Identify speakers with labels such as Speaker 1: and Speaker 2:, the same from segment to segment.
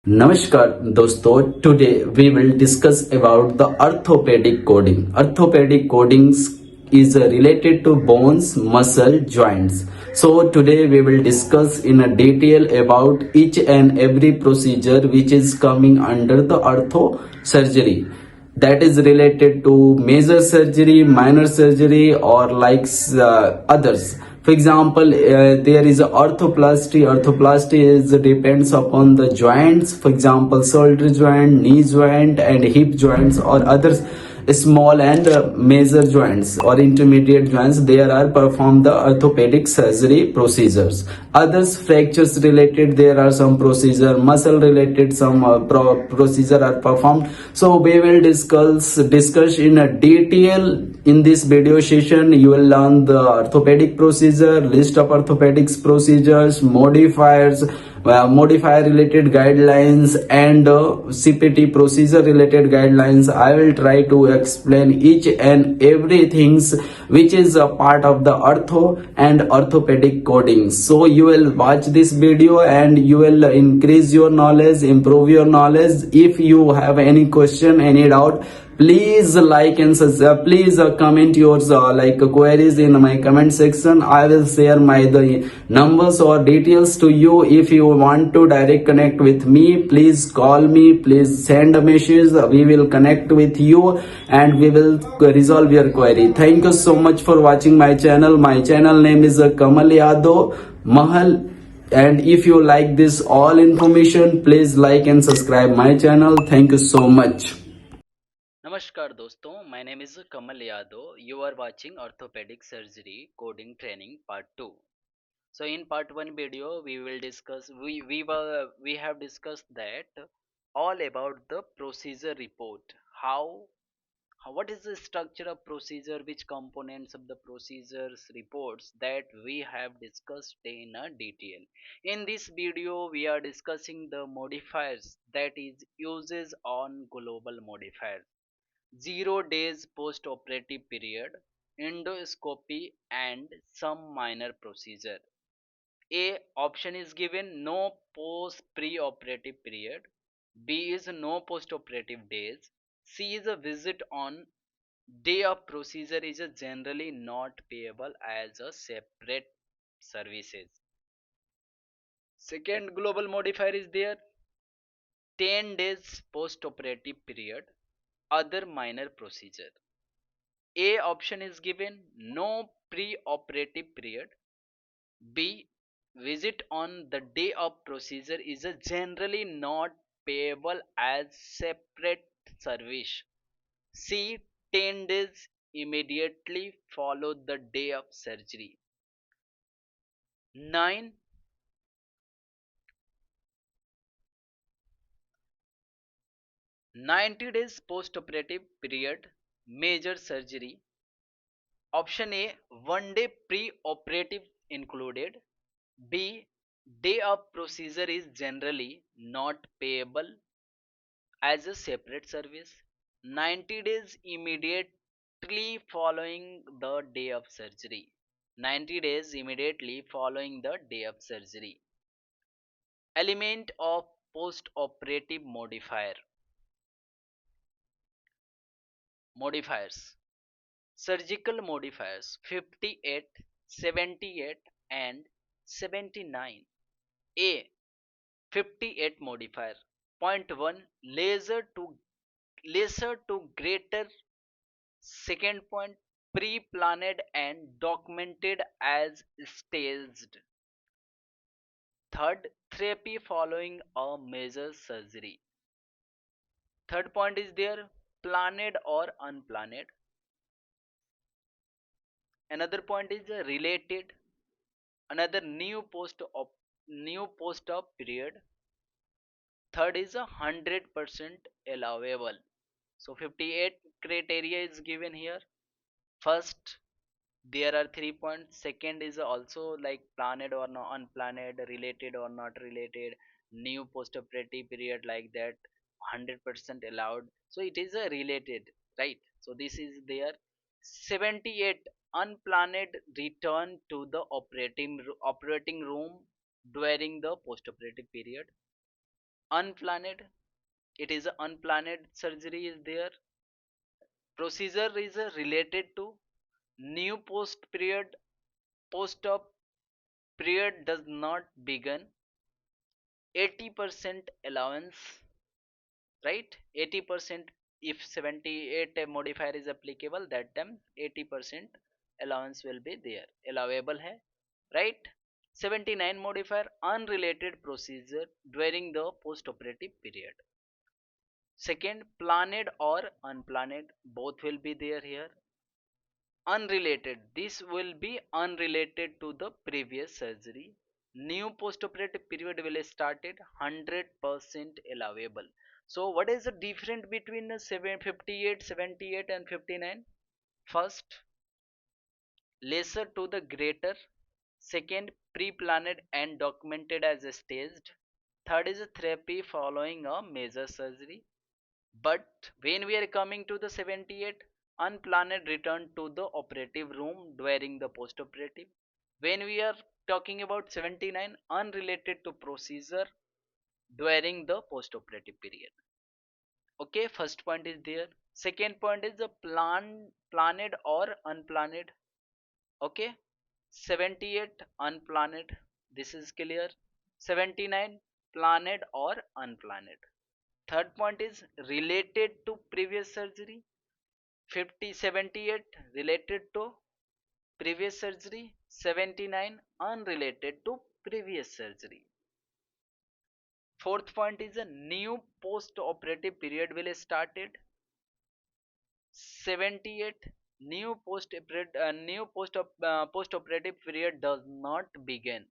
Speaker 1: नमस्कार दोस्तों, today we will discuss about the orthopedic coding. Orthopedic coding is related to bones, muscle, joints. So today we will discuss in a detail about each and every procedure which is coming under the ortho surgery. That is related to major surgery, minor surgery, or like others. For example, there is orthoplasty. Orthoplasty is depends upon the joints. For example, shoulder joint, knee joint, and hip joints, or others small and major joints or intermediate joints. There are performed the orthopedic surgery procedures. Others fractures related, there are some procedure. Muscle related, some procedure are performed. So we will discuss in a detail in this video session. You will learn the orthopedic procedure, list of orthopedics procedures, modifiers, modifier related guidelines, and CPT procedure related guidelines. I will try to explain each and everything which is a part of the ortho and orthopedic coding. So you will watch this video and you will increase your knowledge, improve your knowledge. If you have any question, any doubt, please like and please comment your queries in my comment section. I will share my the numbers or details to you. If you want to direct connect with me, please call me, please send a message. We will connect with you and we will resolve your query. Thank you so much for watching my channel. My channel name is Kamal Yadav Mahal. And if you like this all information, please like and subscribe my channel. Thank you so much.
Speaker 2: नमस्कार दोस्तों, my name is Kamal Yadav. You are watching Orthopedic Surgery Coding Training Part 2. So in Part 1 video we will discuss we have discussed that all about the procedure report. What is the structure of procedure, which components of the procedures reports, that we have discussed in a detail. In this video we are discussing the modifiers, that is uses on global modifiers, 0 days post-operative period, endoscopy, and some minor procedure. A option is given no post pre-operative period. B is no post-operative days. C is a visit on day of procedure is a generally not payable as a separate services. Second global modifier is there, 10 days post-operative period, other minor procedure. A option is given no pre-operative period. B, visit on the day of procedure is a generally not payable as separate service. C, 10 days immediately follow the day of surgery. 9, 90 days post-operative period, major surgery. Option A, 1 day pre-operative included. B, day of procedure is generally not payable as a separate service. 90 days immediately following the day of surgery. 90 days immediately following the day of surgery. Element of post-operative modifiers. Surgical modifiers 58, 78, and 79. A, 58 modifier. Point 1, lesser to greater. Second point, pre-planned and documented as staged. Third, therapy following a major surgery. Third point is there, planned or unplanned. Another point is related. Another new post-op period. Third is 100% allowable. So 58 criteria is given here. First, there are 3 points. Second is also like planned or not unplanned, related or not related, new post-operative period, like that, 100% allowed. So it is a related, right? So this is there. 78, unplanned return to the operating room during the post-operative period. Unplanned, it is a unplanned surgery is there. Procedure is related to new post period. Post-op period does not begin. 80% allowance, right? 80%, if 78 modifier is applicable, that time 80% allowance will be there, allowable hai, right? 79 modifier, unrelated procedure during the post-operative period. Second, planned or unplanned, both will be there here. Unrelated, this will be unrelated to the previous surgery. New post-operative period will started, 100% allowable. So what is the difference between the 758, 78 and 59? First, lesser to the greater. Second, pre-planned and documented as staged. Third is a therapy following a major surgery. But when we are coming to the 78, unplanned return to the operative room during the post-operative. When we are talking about 79, unrelated to procedure during the post-operative period. Okay, first point is there. Second point is the planned or unplanned. Okay, 78 unplanned. This is clear. 79 planned or unplanned. Third point is related to previous surgery. 50 78 related to previous surgery. 79 unrelated to previous surgery. Fourth point is a new post operative period will started. 78 new post operative period does not begin,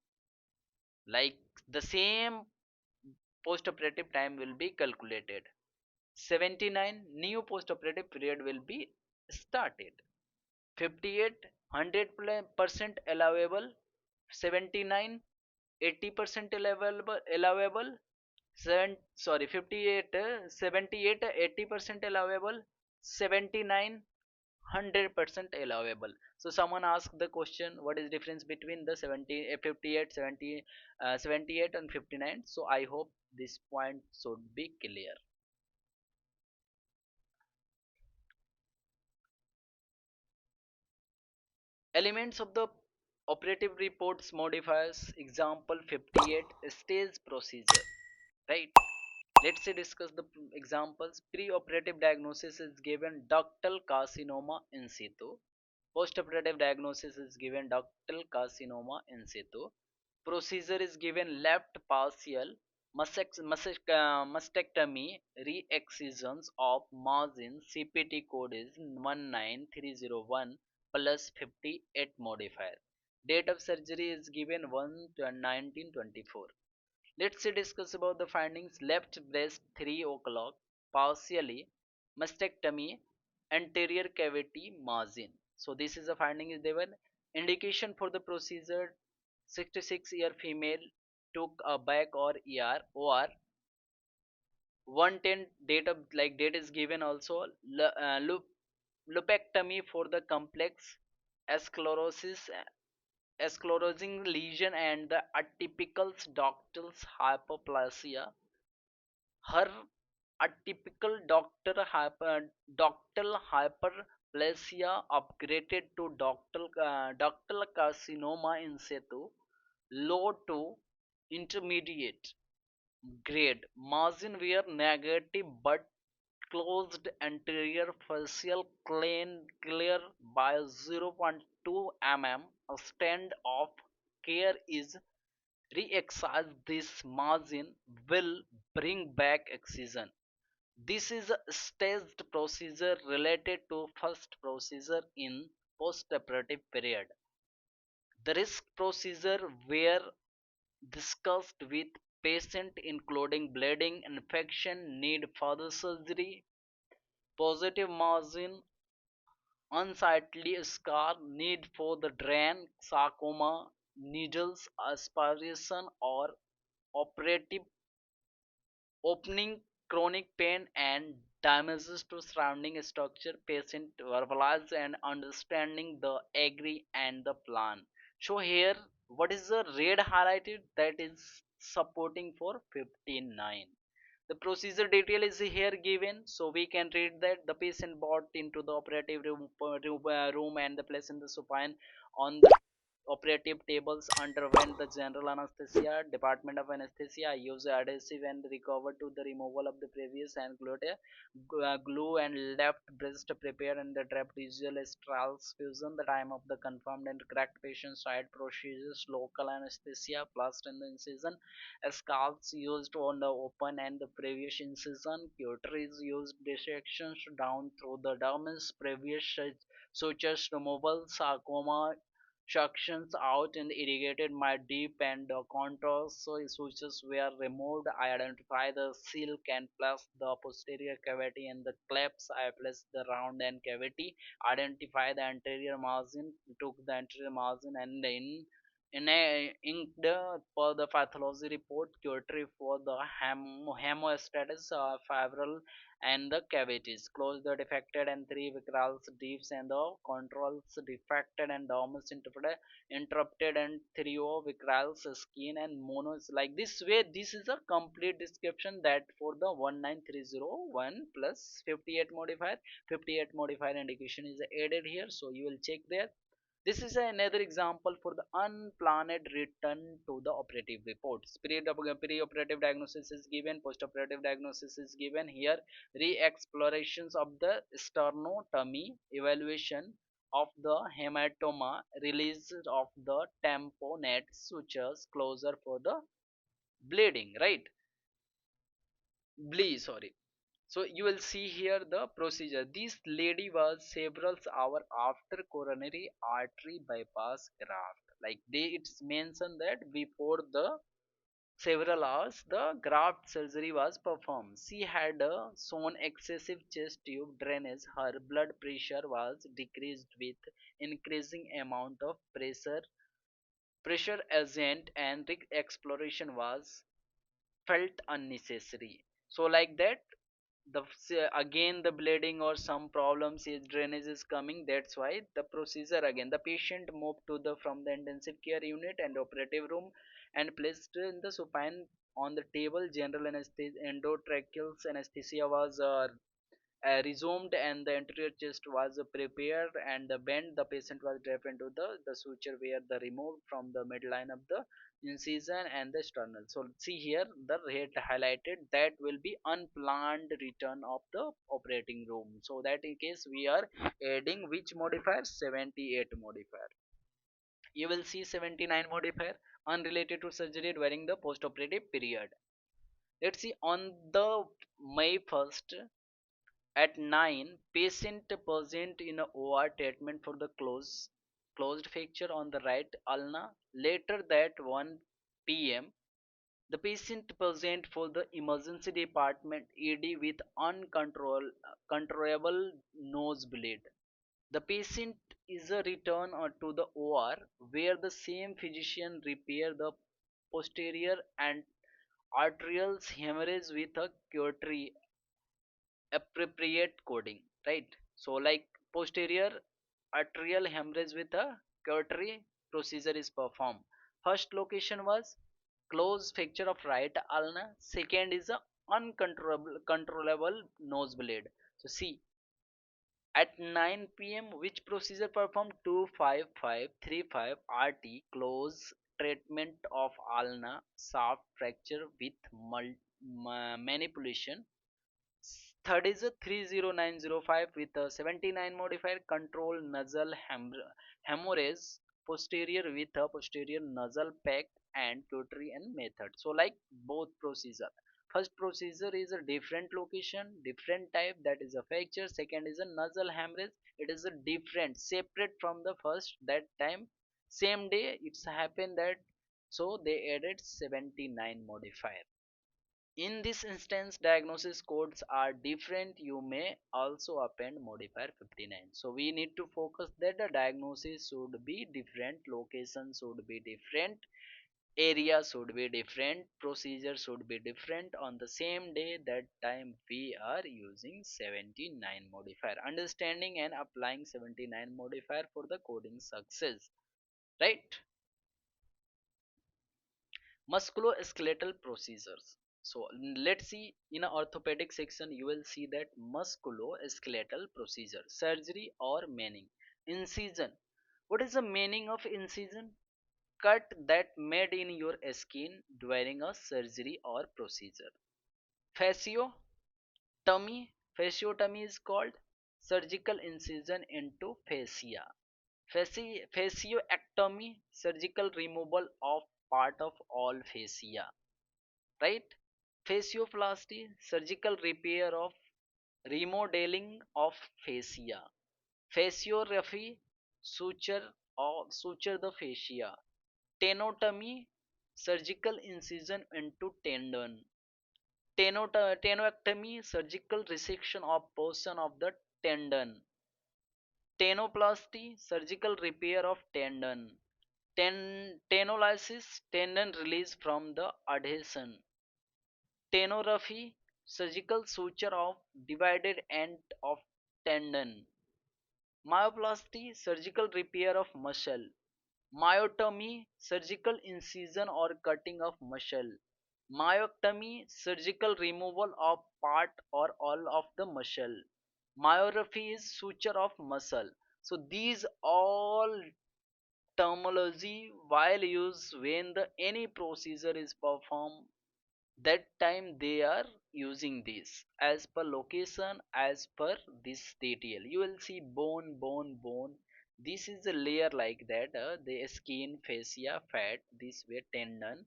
Speaker 2: like the same post operative time will be calculated. 79 new post operative period will be started. 58 100% allowable. 79 80% allowable. 58 78 80% allowable. 79 100% allowable. So someone asked the question, what is difference between the 70 58 70 78 and 59? So I hope this point should be clear. Elements of the operative reports modifiers. Example 58, stage procedure, right? Let's say discuss the examples. Pre-operative diagnosis is given ductal carcinoma in situ. Post-operative diagnosis is given ductal carcinoma in situ. Procedure is given left partial mastectomy, re-excisions of margin. CPT code is 19301 plus 58 modifier. Date of surgery is given 1 to 1924. Let's discuss about the findings. Left breast 3 o'clock, partially mastectomy, anterior cavity margin. So this is the finding is given. Indication for the procedure: 66-year female, took a back or ER or 110. Date of like date is given also. Lupectomy for the complex sclerosis, sclerosing lesion and the atypical ductal hyperplasia. Her atypical ductal hyperplasia upgraded to ductal carcinoma in situ, low to intermediate grade. Margin were negative but closed. Anterior facial clear by 0.2 mm. A stand of care is re-excise this margin will bring back excision. This is a staged procedure related to first procedure in postoperative period. The risk procedure were discussed with patient including bleeding, infection, need further surgery, positive margin, unsightly scar, need for the drain, sarcoma, needles aspiration or operative opening, chronic pain and damages to surrounding structure. Patient verbalize and understanding the agree and the plan. So here what is the red highlighted, that is supporting for 59. The procedure detail is here given, so we can read that the patient brought into the operative room and the place in the supine on the operative tables, underwent the general anesthesia. Department of anesthesia used adhesive and recovered to the removal of the previous and glued glue and left breast prepared and the draped usual transfusion. The time of the confirmed and correct patient side procedures, local anesthesia, plaster in the incision, scalps used on the open and the previous incision, cuties used dissections down through the dermis, previous sutures removal, sarcoma sections out and irrigated my deep and the contours so switches were removed. I identify the silk and plus the posterior cavity and the clefts. I placed the round and cavity. Identify the anterior margin. Took the anterior margin and in a inked per the pathology report curatory for the hemostasis fibral and the cavities. Close the defected and three vitrals deeps and the controls defected and dormants interrupted and trio vitrals skin and monos. Like this way, this is a complete description that for the 19301 plus 58 modifier. 58 modifier indication is added here, so you will check there. This is another example for the unplanned return to the operative reports. Pre-operative diagnosis is given, post-operative diagnosis is given here. Re-explorations of the sternotomy, evaluation of the hematoma, release of the tamponade sutures, closure for the bleeding, right? Sorry. So you will see here the procedure. This lady was several hours after coronary artery bypass graft. Like it's mentioned that before the several hours the graft surgery was performed. She had shown excessive chest tube drainage. Her blood pressure was decreased with increasing amount of pressure agent and exploration was felt unnecessary. So like that again the bleeding or some problems is drainage is coming, that's why the procedure again the patient moved to the from the intensive care unit and operative room and placed in the supine on the table. General anesthesia endotracheal anesthesia was resumed and the anterior chest was prepared and the bend. The patient was draped into the suture where the removed from the midline of the incision and the sternal. So see here the red highlighted that will be unplanned return of the operating room. So that in case we are adding which modifier, 78 modifier. You will see 79 modifier unrelated to surgery during the post-operative period. Let's see on the May 1st at 9, patient present in a OR treatment for the closed fracture on the right ulna. Later that 1 p.m., the patient present for the emergency department ED with uncontrollable nosebleed. The patient is a return to the OR where the same physician repair the posterior and arterial hemorrhage with a cautery appropriate coding, right? So like posterior arterial hemorrhage with a cautery procedure is performed. First location was closed fracture of right ulna. Second is a uncontrollable controllable nosebleed. So see at 9 p.m. which procedure performed? 25535 RT close treatment of ulna shaft fracture with manipulation. Third is a 30905 with a 79 modifier control nasal hemorrhage posterior with a posterior nasal pack and cautery and method. So like both procedure. First procedure is a different location, different type, that is a fracture. Second is a nasal hemorrhage. It is a different, separate from the first. That time, same day, it's happened that so they added 79 modifier. In this instance, diagnosis codes are different. You may also append modifier 59. So we need to focus that the diagnosis should be different, location should be different, area should be different, procedure should be different. On the same day, that time we are using 79 modifier. Understanding and applying 79 modifier for the coding success. Right? Musculoskeletal procedures. So let's see, in a orthopedic section you will see that musculoskeletal procedure, surgery or meaning. Incision. What is the meaning of incision? Cut that made in your skin during a surgery or procedure. Fasciotomy. Fasciotomy is called surgical incision into fascia. Fascioectomy, surgical removal of part of all fascia, right? Fascioplasty, surgical repair of remodeling of fascia. Fasciorrhaphy, suture the fascia. Tenotomy, surgical incision into tendon. Tenoectomy, surgical resection of portion of the tendon. Tenoplasty, surgical repair of tendon. Tenolysis, tendon release from the adhesion. Tenorrhaphy, surgical suture of divided end of tendon. Myoplasty, surgical repair of muscle. Myotomy, surgical incision or cutting of muscle. Myectomy, surgical removal of part or all of the muscle. Myopathy is suture of muscle. So these all terminology while used when the any procedure is performed, that time they are using this as per location, as per this detail. You will see bone. This is a layer like that, the skin, fascia, fat, this way tendon,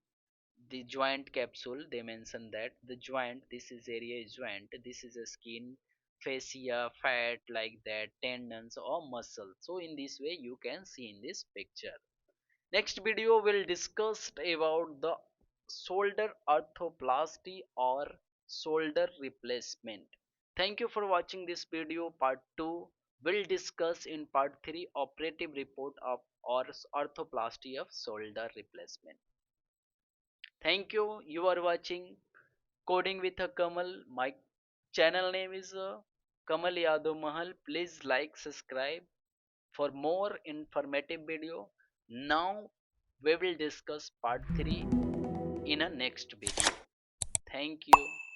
Speaker 2: the joint capsule. They mention that the joint, this is area is joint, this is a skin, fascia, fat, like that, tendons or muscle. So in this way you can see in this picture. Next video will discuss about the shoulder arthroplasty or shoulder replacement. Thank you for watching this video. Part 2 will discuss in part 3 operative report of or arthroplasty of shoulder replacement. Thank you. You are watching Coding with a Kamal. My channel name is Kamal Yadav Mahal. Please like, subscribe for more informative video. Now we will discuss part 3 in a next video. Thank you.